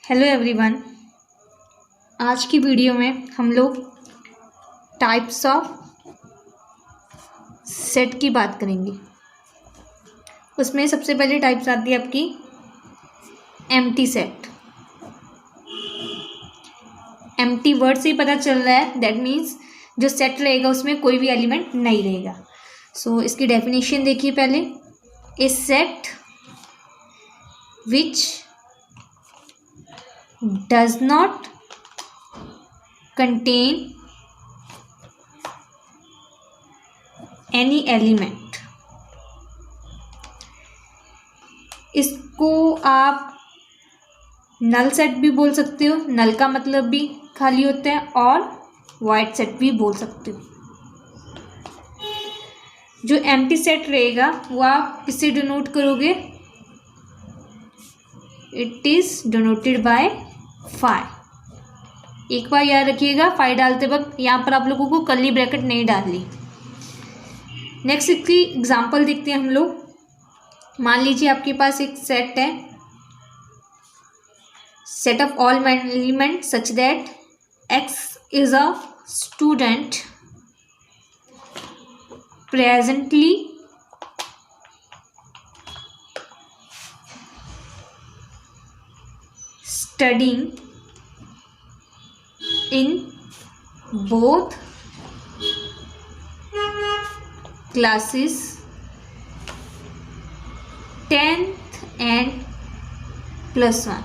Hello everyone. आज की video में हम लोग टाइप्स ऑफ सेट की बात करेंगे। उसमें सबसे पहले टाइप्स आती है आपकी एम्प्टी सेट। एम्प्टी वर्ड से ही पता चल रहा है, दैट मीन्स जो सेट रहेगा उसमें कोई भी एलिमेंट नहीं रहेगा। सो इसकी डेफिनेशन देखिए पहले। A set which does not contain any element। इसको आप नल सेट भी बोल सकते हो, नल का मतलब भी खाली होता है, और वाइड सेट भी बोल सकते हो। जो एम्प्टी सेट रहेगा वो आप किससे डिनोट करोगे? It is denoted by phi. एक बार याद रखिएगा, फाई डालते वक्त यहाँ पर आप लोगों को कर्ली ब्रैकेट नहीं डालनी। नेक्स्ट इसकी एग्जांपल देखते हैं हम लोग। मान लीजिए आपके पास एक सेट है, set of all element such that x is a student presently studying in both classes 10th and +1।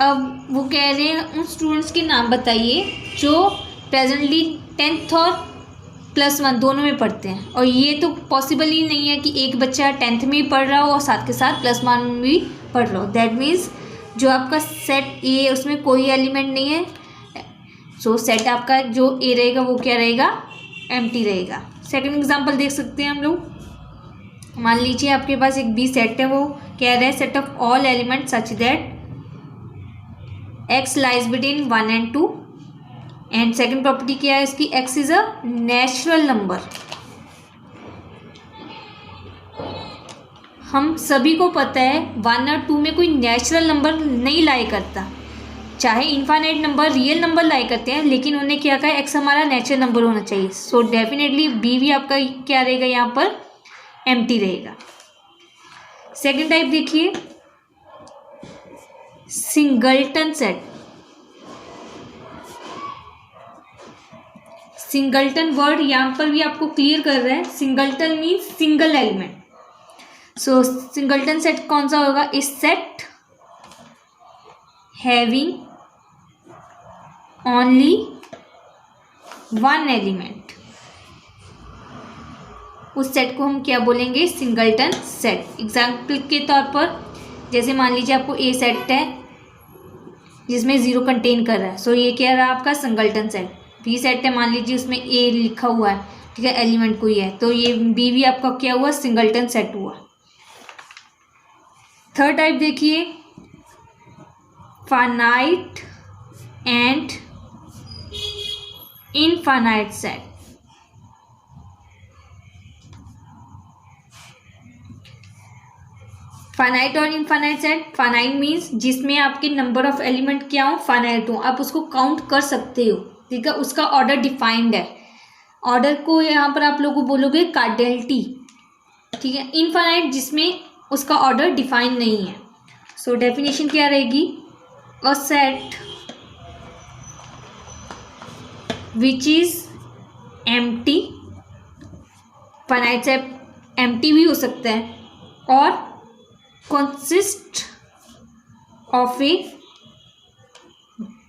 अब वो कह रहे हैं उन स्टूडेंट्स के नाम बताइए जो प्रेजेंटली 10th और +1 दोनों में पढ़ते हैं। और ये तो पॉसिबल ही नहीं है कि एक बच्चा 10th में ही पढ़ रहा हो और साथ के साथ +1 में भी पढ़ रहा हो। दैट मीन्स जो आपका सेट ए है उसमें कोई एलिमेंट नहीं है। सो सेट आपका जो ए रहेगा वो क्या रहेगा? एम्प्टी रहेगा। सेकंड एग्जांपल देख सकते हैं हम लोग। मान लीजिए आपके पास एक बी सेट है, वो कह रहा है set of all element such that x lies between 1 and 2। And second property क्या है इसकी? X is a natural number. हम सभी को पता है 1 और 2 में कोई नेचुरल नंबर नहीं लाई करता। चाहे इनफाइनाइट नंबर, रियल नंबर लाई करते हैं, लेकिन उन्हें क्या कहा? एक्स हमारा नेचुरल नंबर होना चाहिए। सो डेफिनेटली बी भी आपका क्या रहेगा? यहाँ पर एम्प्टी रहेगा। सेकंड टाइप देखिए, सिंगलटन सेट। सिंगलटन वर्ड यहाँ पर भी आपको क्लियर कर रहा है। Singleton means single element. So singleton set कौन सा होगा? इस set having only one element, उस सेट को हम क्या बोलेंगे? Singleton set. एग्जाम्पल के तौर पर जैसे मान लीजिए आपको ए सेट है जिसमें 0 कंटेन कर रहा है, सो ये क्या रहा आपका? Singleton set. बी सेट है, मान लीजिए उसमें ए लिखा हुआ है, ठीक है, एलिमेंट कोई है, तो ये बी भी आपका क्या हुआ? सिंगलटन सेट हुआ। थर्ड टाइप देखिए, finite and infinite set. Finite और इनफाइनाइट सेट। फाइनाइट मीन्स जिसमें आपके नंबर ऑफ एलिमेंट क्या हो? फाइनाइट हो, आप उसको काउंट कर सकते हो, ठीक है, उसका ऑर्डर डिफाइंड है। ऑर्डर को यहाँ पर आप लोगों बोलोगे कार्डियलिटी, ठीक है। इनफाइनाइट जिसमें उसका ऑर्डर डिफाइन नहीं है। सो डेफिनेशन क्या रहेगी? A set which is empty. Finite set empty भी हो सकता है, और consist of a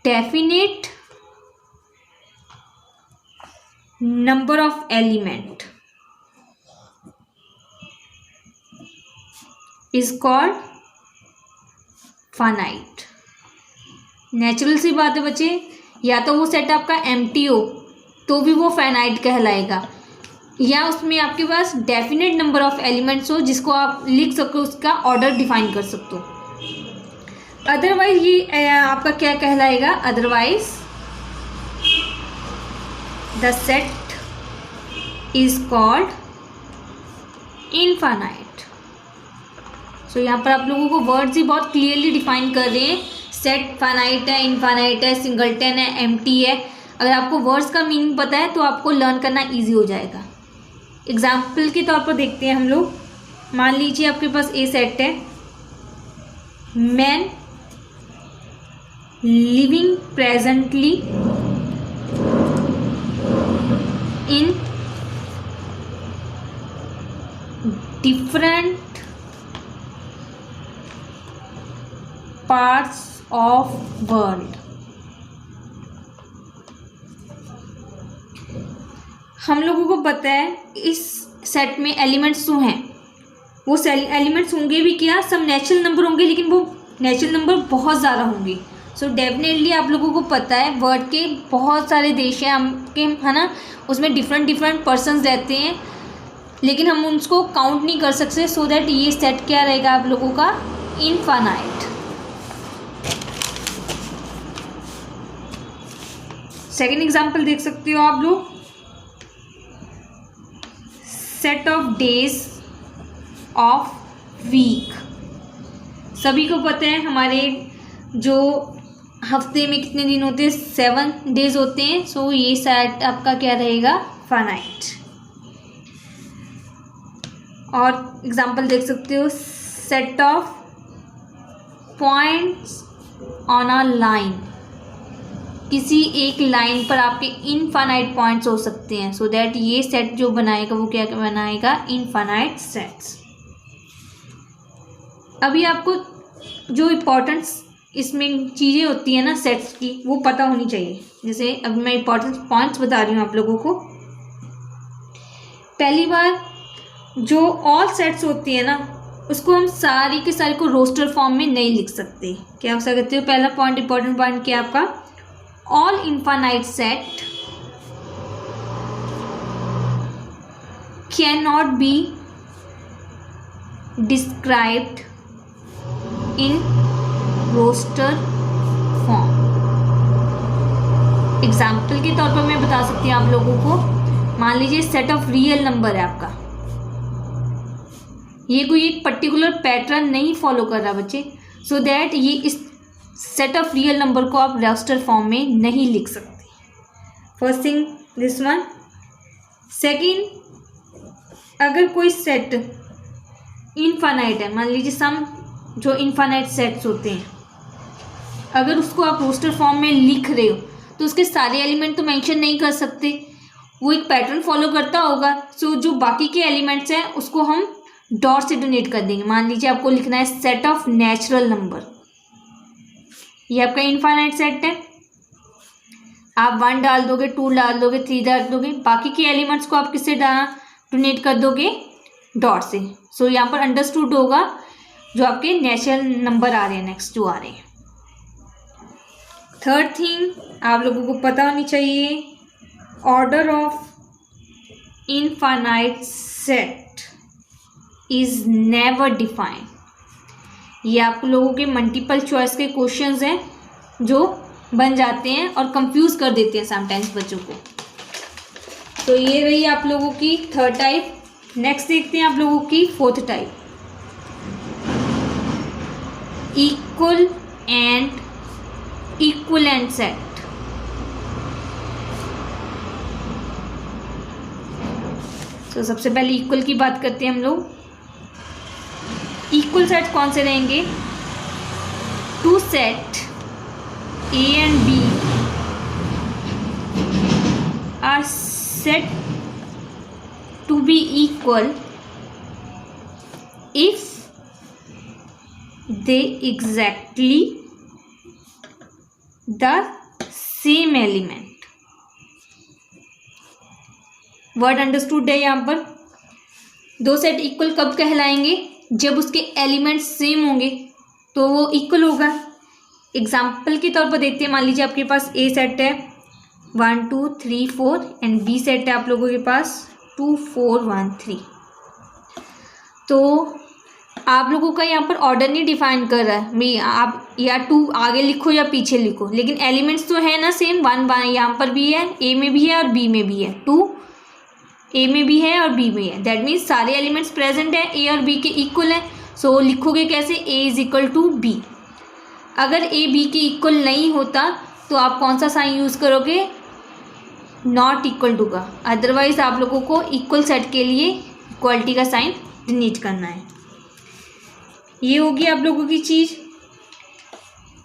definite number of element is called finite. Natural सी बात है बच्चे, या तो वो सेट आपका एम्प्टी हो तो भी वो फाइनाइट कहलाएगा, या उसमें आपके पास डेफिनेट नंबर ऑफ एलिमेंट्स हो जिसको आप लिख सको, उसका ऑर्डर डिफाइन कर सकते हो। अदरवाइज ये आपका क्या कहलाएगा? Otherwise the set is called infinite. So यहाँ पर आप लोगों को वर्ड्स ही बहुत क्लियरली डिफाइन कर रहे हैं। सेट फाइनाइट है, इनफाइनाइट है, सिंगलटन है, एम्प्टी है। अगर आपको वर्ड्स का मीनिंग पता है तो आपको लर्न करना ईजी हो जाएगा। एग्जाम्पल के तौर पर देखते हैं हम लोग। मान लीजिए आपके पास ए सेट है, man living presently in different parts of world. हम लोगों को पता है इस सेट में एलिमेंट्स जो हैं वो एलिमेंट्स होंगे भी क्या, सब नेचुरल नंबर होंगे, लेकिन वो नेचुरल नंबर बहुत ज़्यादा होंगे। सो डेफिनेटली आप लोगों को पता है वर्ल्ड के बहुत सारे देश हैं हमके, है ना, उसमें डिफरेंट पर्सन्स रहते हैं, लेकिन हम उसको काउंट नहीं कर सकते। सो दैट ये सेट क्या रहेगा आप लोगों का, इनफाइनाइट। सेकेंड एग्जाम्पल देख सकते हो आप लोग, set of days of week. सभी को पता है हमारे जो हफ्ते में कितने दिन होते हैं, 7 डेज होते हैं। सो ये सेट आपका क्या रहेगा, फाइनाइट। और एग्जाम्पल देख सकते हो, set of points on a line. किसी एक लाइन पर आपके इनफाइनाइट पॉइंट्स हो सकते हैं। सो दैट ये सेट जो बनाएगा वो क्या बनाएगा, इनफाइनाइट सेट्स। अभी आपको जो इम्पोर्टेंट इसमें चीज़ें होती हैं ना सेट्स की, वो पता होनी चाहिए। जैसे अभी मैं इम्पोर्टेंट पॉइंट्स बता रही हूँ आप लोगों को। पहली बार जो ऑल सेट्स होती है ना, उसको हम सारी के सारी को रोस्टर फॉर्म में नहीं लिख सकते। क्या हो सकते हो, पहला पॉइंट इंपॉर्टेंट पॉइंट क्या आपका, all infinite set cannot be described in roster form. Example के तौर पर मैं बता सकती हूँ आप लोगों को। मान लीजिए सेट ऑफ रियल नंबर है आपका, ये कोई एक पर्टिकुलर पैटर्न नहीं फॉलो कर रहा बच्चे। सो दैट ये इस सेट ऑफ रियल नंबर को आप रोस्टर फॉर्म में नहीं लिख सकते। First thing this one. Second, अगर कोई सेट इनफाइनाइट है, मान लीजिए सम जो इनफाइनाइट सेट्स होते हैं, अगर उसको आप रोस्टर फॉर्म में लिख रहे हो तो उसके सारे एलिमेंट तो मेंशन नहीं कर सकते, वो एक पैटर्न फॉलो करता होगा। सो जो बाकी के एलिमेंट्स हैं उसको हम डॉट से डोनेट कर देंगे। मान लीजिए आपको लिखना है सेट ऑफ नेचुरल नंबर, ये आपका इनफाइनाइट सेट है। आप 1 डाल दोगे, 2 डाल दोगे, 3 डाल दोगे, बाकी के एलिमेंट्स को आप किससे डोनेट कर दोगे, डॉट से। सो यहाँ पर अंडरस्टूड होगा जो आपके नेचुरल नंबर आ रहे हैं नेक्स्ट जो आ रहे हैं। थर्ड थिंग आप लोगों को पता होनी चाहिए, order of infinite set is never defined. ये आप लोगों के मल्टीपल चॉइस के क्वेश्चंस हैं जो बन जाते हैं और कंफ्यूज कर देते हैं समटाइम्स बच्चों को। तो ये रही आप लोगों की थर्ड टाइप। नेक्स्ट देखते हैं आप लोगों की fourth type, equal and equivalent set. तो सबसे पहले इक्वल की बात करते हैं हम लोग। इक्वल सेट कौन से रहेंगे, two set A and B are said to be equal if they exactly the same element। Word understood है। यहाँ पर दो सेट इक्वल कब कहलाएंगे, जब उसके एलिमेंट्स सेम होंगे तो वो इक्वल होगा। एग्जाम्पल के तौर पर देखते हैं, मान लीजिए आपके पास ए सेट है 1 2 3 4 एंड बी सेट है आप लोगों के पास 2 4 1 3। तो आप लोगों का यहाँ पर ऑर्डर नहीं डिफाइन कर रहा है मैं, आप या 2 आगे लिखो या पीछे लिखो, लेकिन एलिमेंट्स तो है ना सेम। 1 यहाँ पर भी है, ए में भी है और बी में भी है, 2 ए में भी है और बी में है। दैट मीन्स सारे एलिमेंट्स प्रेजेंट है, ए और बी के इक्वल है। सो लिखोगे कैसे, a is equal to B. अगर a b के इक्वल नहीं होता तो आप कौन सा साइन यूज़ करोगे, नॉट इक्वल टू का। अदरवाइज आप लोगों को इक्वल सेट के लिए इक्वलिटी का साइन नीड करना है। ये होगी आप लोगों की चीज़।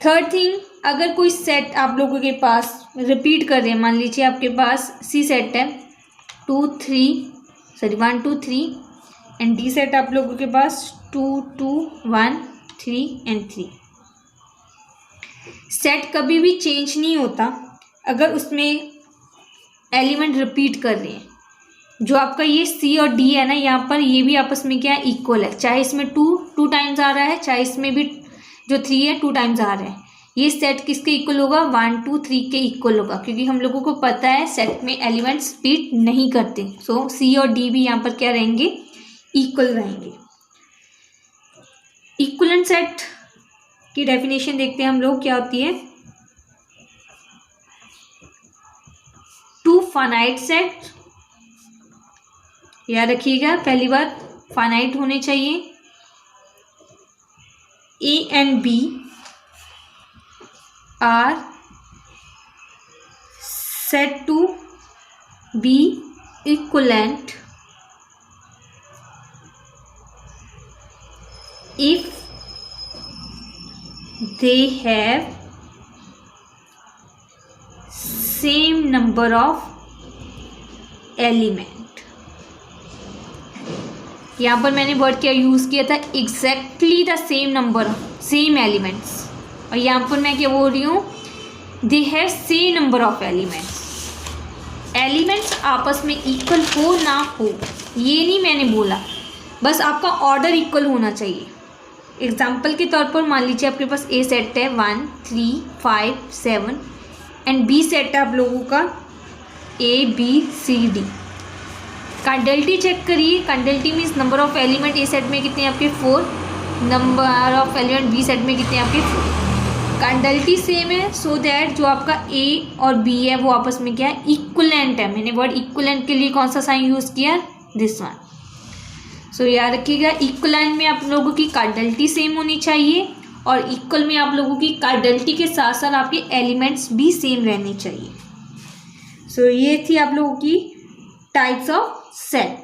थर्ड थिंग, अगर कोई सेट आप लोगों के पास रिपीट कर रहे हैं, मान लीजिए आपके पास सी सेट है 1 2 3 एंड डी सेट आप लोगों के पास 2 2 1 3 एंड 3। सेट कभी भी चेंज नहीं होता अगर उसमें एलिमेंट रिपीट कर रहे हैं। जो आपका ये सी और डी है ना, यहाँ पर ये भी आपस में क्या है, इक्वल है। चाहे इसमें 2 टाइम्स आ रहा है, चाहे इसमें भी जो 3 है 2 टाइम्स आ रहा है। ये सेट किसके इक्वल होगा, 1 2 3 के इक्वल होगा, क्योंकि हम लोगों को पता है सेट में एलिमेंट्स रिपीट नहीं करते। सो सी और डी भी यहाँ पर क्या रहेंगे, इक्वल रहेंगे। इक्विवेलेंट सेट की डेफिनेशन देखते हैं हम लोग क्या होती है। टू फाइनाइट सेट, याद रखिएगा पहली बात फाइनाइट होने चाहिए। A and B are said to be equivalent if they have same number of element। यहाँ पर मैंने वर्ड क्या यूज़ किया था, exactly the same number same elements. और यहाँ पर मैं क्या बोल रही हूँ, they have same number of elements. Elements आपस में इक्वल हो ना हो ये नहीं मैंने बोला, बस आपका ऑर्डर इक्वल होना चाहिए। एग्जाम्पल के तौर पर मान लीजिए आपके पास ए सेट है 1 3 5 7 एंड बी सेट है आप लोगों का A B C D. Cardinality check करिए, cardinality means number of element A set में कितने हैं आपके 4, number of element B set में कितने हैं आपके 4। कंडल्टी सेम है सो दैट जो आपका ए और बी है वो आपस में क्या है, इक्विवेलेंट है। मैंने वर्ड इक्विवेलेंट के लिए कौन सा साइन यूज़ किया, दिस वन। सो याद रखिएगा इक्विवेलेंट में आप लोगों की कार्डल्टी सेम होनी चाहिए और इक्वल में आप लोगों की कार्डल्टी के साथ साथ आपके एलिमेंट्स भी सेम रहने चाहिए। सो ये थी आप लोगों की टाइप्स ऑफ सेट।